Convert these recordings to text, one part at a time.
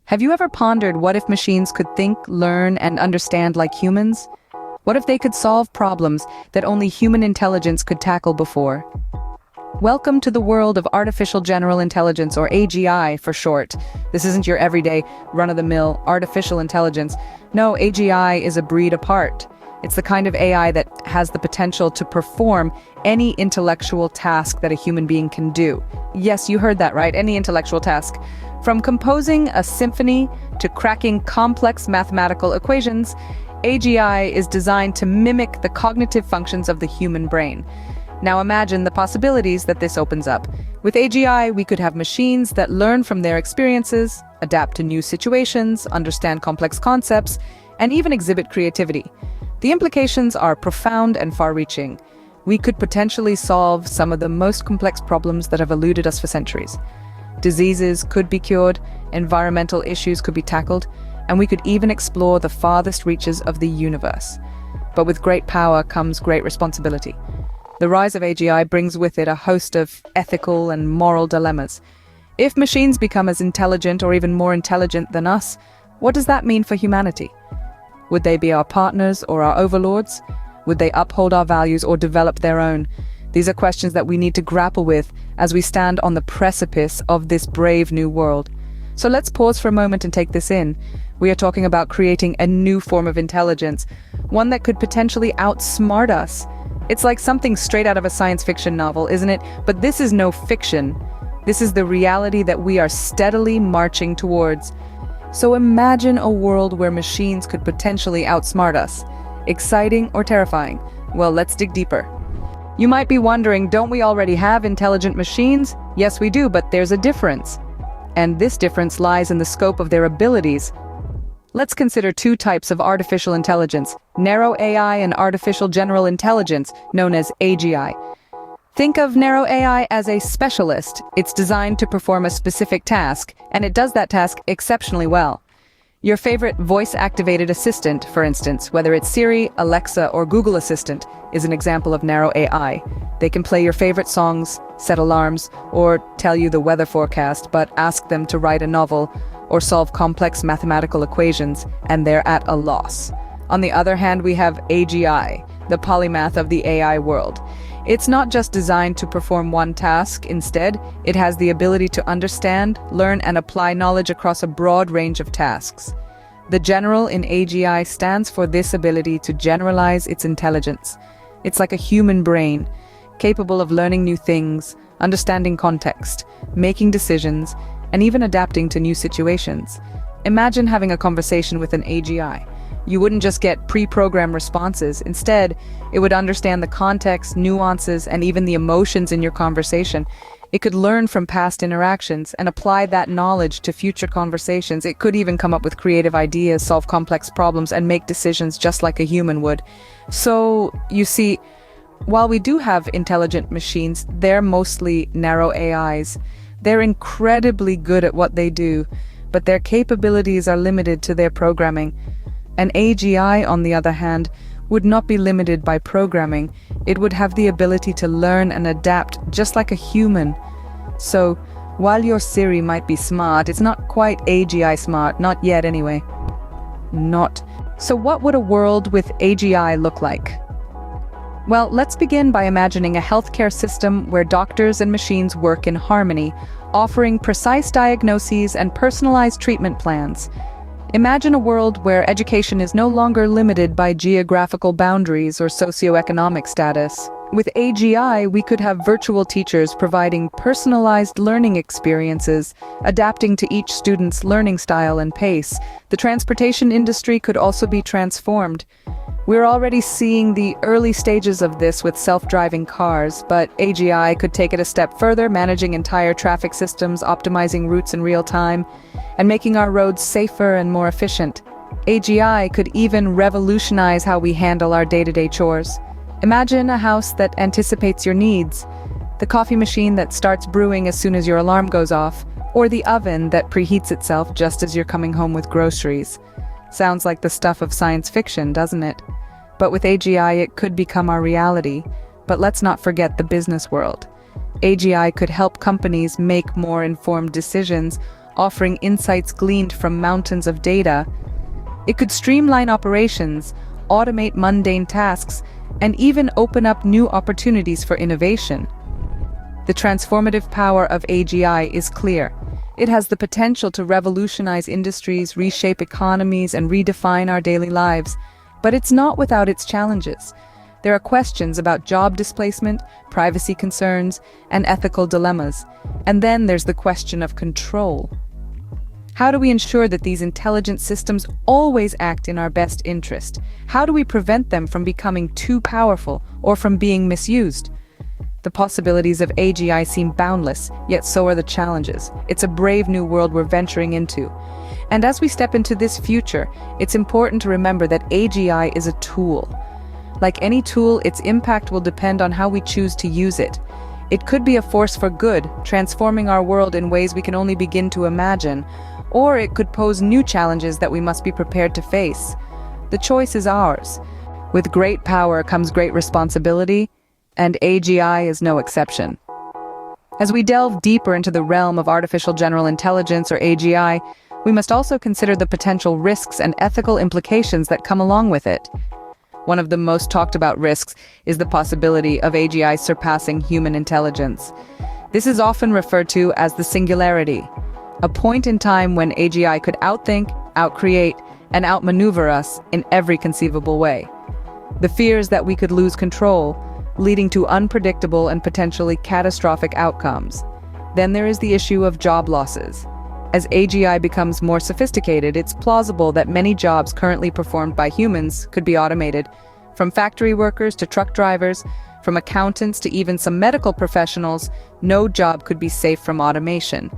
Have you ever pondered what if machines could think, learn, and understand like humans? What if they could solve problems that only human intelligence could tackle before? Welcome to the world of artificial general intelligence, or AGI for short. This isn't your everyday, run-of-the-mill artificial intelligence. No, AGI is a breed apart. It's the kind of AI that has the potential to perform any intellectual task that a human being can do. Yes, you heard that right, any intellectual task. From composing a symphony to cracking complex mathematical equations, AGI is designed to mimic the cognitive functions of the human brain. Now imagine the possibilities that this opens up. With AGI, we could have machines that learn from their experiences, adapt to new situations, understand complex concepts, and even exhibit creativity. The implications are profound and far-reaching. We could potentially solve some of the most complex problems that have eluded us for centuries. Diseases could be cured, environmental issues could be tackled, and we could even explore the farthest reaches of the universe. But with great power comes great responsibility. The rise of AGI brings with it a host of ethical and moral dilemmas. If machines become as intelligent or even more intelligent than us, what does that mean for humanity? Would they be our partners or our overlords? Would they uphold our values or develop their own? These are questions that we need to grapple with as we stand on the precipice of this brave new world. So let's pause for a moment and take this in. We are talking about creating a new form of intelligence, one that could potentially outsmart us. It's like something straight out of a science fiction novel, isn't it? But this is no fiction. This is the reality that we are steadily marching towards. So imagine a world where machines could potentially outsmart us. Exciting or terrifying? Well, let's dig deeper. You might be wondering, don't we already have intelligent machines? Yes, we do, but there's a difference. And this difference lies in the scope of their abilities. Let's consider two types of artificial intelligence: narrow AI and artificial general intelligence, known as AGI. Think of narrow AI as a specialist. It's designed to perform a specific task, and it does that task exceptionally well. Your favorite voice-activated assistant, for instance, whether it's Siri, Alexa, or Google Assistant, is an example of narrow AI. They can play your favorite songs, set alarms, or tell you the weather forecast, but ask them to write a novel or solve complex mathematical equations, and they're at a loss. On the other hand, we have AGI, the polymath of the AI world. It's not just designed to perform one task. Instead, it has the ability to understand, learn, and apply knowledge across a broad range of tasks. The general in AGI stands for this ability to generalize its intelligence. It's like a human brain, capable of learning new things, understanding context, making decisions, and even adapting to new situations. Imagine having a conversation with an AGI. You wouldn't just get pre-programmed responses. Instead, it would understand the context, nuances, and even the emotions in your conversation. It could learn from past interactions and apply that knowledge to future conversations. It could even come up with creative ideas, solve complex problems, and make decisions just like a human would. So, you see, while we do have intelligent machines, they're mostly narrow AIs. They're incredibly good at what they do, but their capabilities are limited to their programming. An AGI, on the other hand, would not be limited by programming. It would have the ability to learn and adapt just like a human. So, while your Siri might be smart, it's not quite AGI smart, not yet anyway. So what would a world with AGI look like? Well, let's begin by imagining a healthcare system where doctors and machines work in harmony, offering precise diagnoses and personalized treatment plans. Imagine a world where education is no longer limited by geographical boundaries or socioeconomic status. With AGI, we could have virtual teachers providing personalized learning experiences, adapting to each student's learning style and pace. The transportation industry could also be transformed. We're already seeing the early stages of this with self-driving cars, but AGI could take it a step further, managing entire traffic systems, optimizing routes in real time, and making our roads safer and more efficient. AGI could even revolutionize how we handle our day-to-day chores. Imagine a house that anticipates your needs, the coffee machine that starts brewing as soon as your alarm goes off, or the oven that preheats itself just as you're coming home with groceries. Sounds like the stuff of science fiction, doesn't it? But with AGI, it could become our reality. But let's not forget the business world. AGI could help companies make more informed decisions, offering insights gleaned from mountains of data. It could streamline operations, automate mundane tasks, and even open up new opportunities for innovation. The transformative power of AGI is clear. It has the potential to revolutionize industries, reshape economies, and redefine our daily lives. But it's not without its challenges. There are questions about job displacement, privacy concerns, and ethical dilemmas. And then there's the question of control. How do we ensure that these intelligent systems always act in our best interest? How do we prevent them from becoming too powerful or from being misused? The possibilities of AGI seem boundless, yet so are the challenges. It's a brave new world we're venturing into. And as we step into this future, it's important to remember that AGI is a tool. Like any tool, its impact will depend on how we choose to use it. It could be a force for good, transforming our world in ways we can only begin to imagine, or it could pose new challenges that we must be prepared to face. The choice is ours. With great power comes great responsibility, and AGI is no exception. As we delve deeper into the realm of artificial general intelligence, or AGI, we must also consider the potential risks and ethical implications that come along with it. One of the most talked about risks is the possibility of AGI surpassing human intelligence. This is often referred to as the singularity, a point in time when AGI could outthink, outcreate, and outmaneuver us in every conceivable way. The fear is that we could lose control, leading to unpredictable and potentially catastrophic outcomes. Then there is the issue of job losses. As AGI becomes more sophisticated, it's plausible that many jobs currently performed by humans could be automated, from factory workers to truck drivers, from accountants to even some medical professionals. No job could be safe from automation.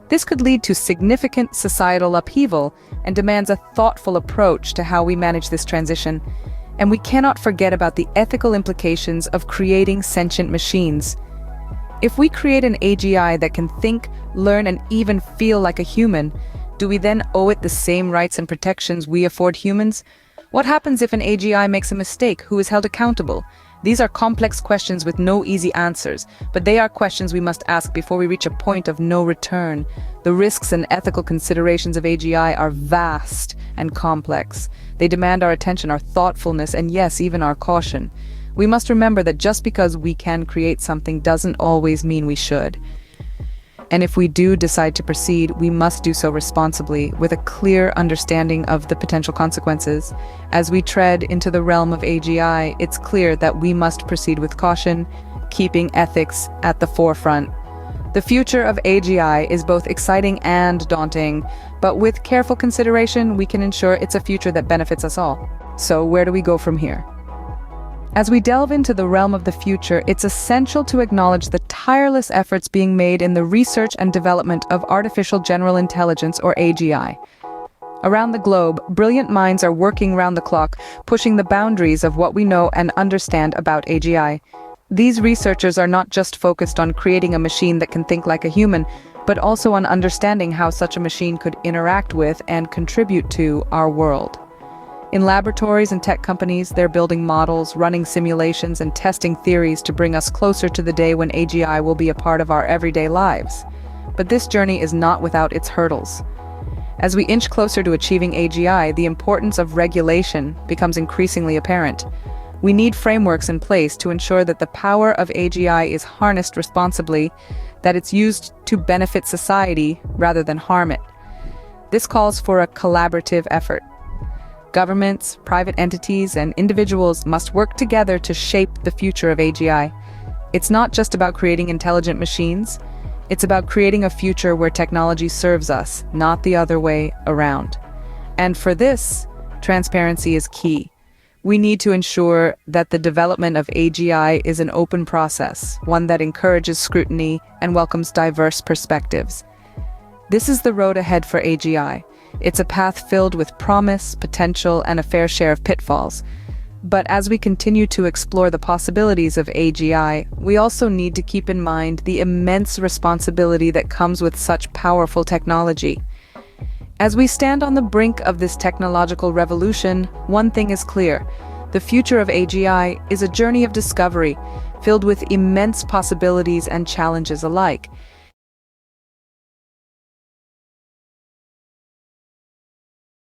This could lead to significant societal upheaval and demands a thoughtful approach to how we manage this transition. And we cannot forget about the ethical implications of creating sentient machines. If we create an AGI that can think, learn, and even feel like a human, do we then owe it the same rights and protections we afford humans? What happens if an AGI makes a mistake? Who is held accountable? These are complex questions with no easy answers, but they are questions we must ask before we reach a point of no return. The risks and ethical considerations of AGI are vast and complex. They demand our attention, our thoughtfulness, and yes, even our caution. We must remember that just because we can create something doesn't always mean we should. And if we do decide to proceed, we must do so responsibly, with a clear understanding of the potential consequences. As we tread into the realm of AGI, it's clear that we must proceed with caution, keeping ethics at the forefront. The future of AGI is both exciting and daunting, but with careful consideration, we can ensure it's a future that benefits us all. So where do we go from here? As we delve into the realm of the future, it's essential to acknowledge the tireless efforts being made in the research and development of artificial general intelligence, or AGI. Around the globe, brilliant minds are working round the clock, pushing the boundaries of what we know and understand about AGI. These researchers are not just focused on creating a machine that can think like a human, but also on understanding how such a machine could interact with and contribute to our world. In laboratories and tech companies, they're building models, running simulations, and testing theories to bring us closer to the day when AGI will be a part of our everyday lives. But this journey is not without its hurdles. As we inch closer to achieving AGI, the importance of regulation becomes increasingly apparent. We need frameworks in place to ensure that the power of AGI is harnessed responsibly, that it's used to benefit society rather than harm it. This calls for a collaborative effort. Governments, private entities, and individuals must work together to shape the future of AGI. It's not just about creating intelligent machines, it's about creating a future where technology serves us, not the other way around. And for this, transparency is key. We need to ensure that the development of AGI is an open process, one that encourages scrutiny and welcomes diverse perspectives. This is the road ahead for AGI. It's a path filled with promise, potential, and a fair share of pitfalls. But as we continue to explore the possibilities of AGI, we also need to keep in mind the immense responsibility that comes with such powerful technology. As we stand on the brink of this technological revolution, one thing is clear. The future of AGI is a journey of discovery, filled with immense possibilities and challenges alike.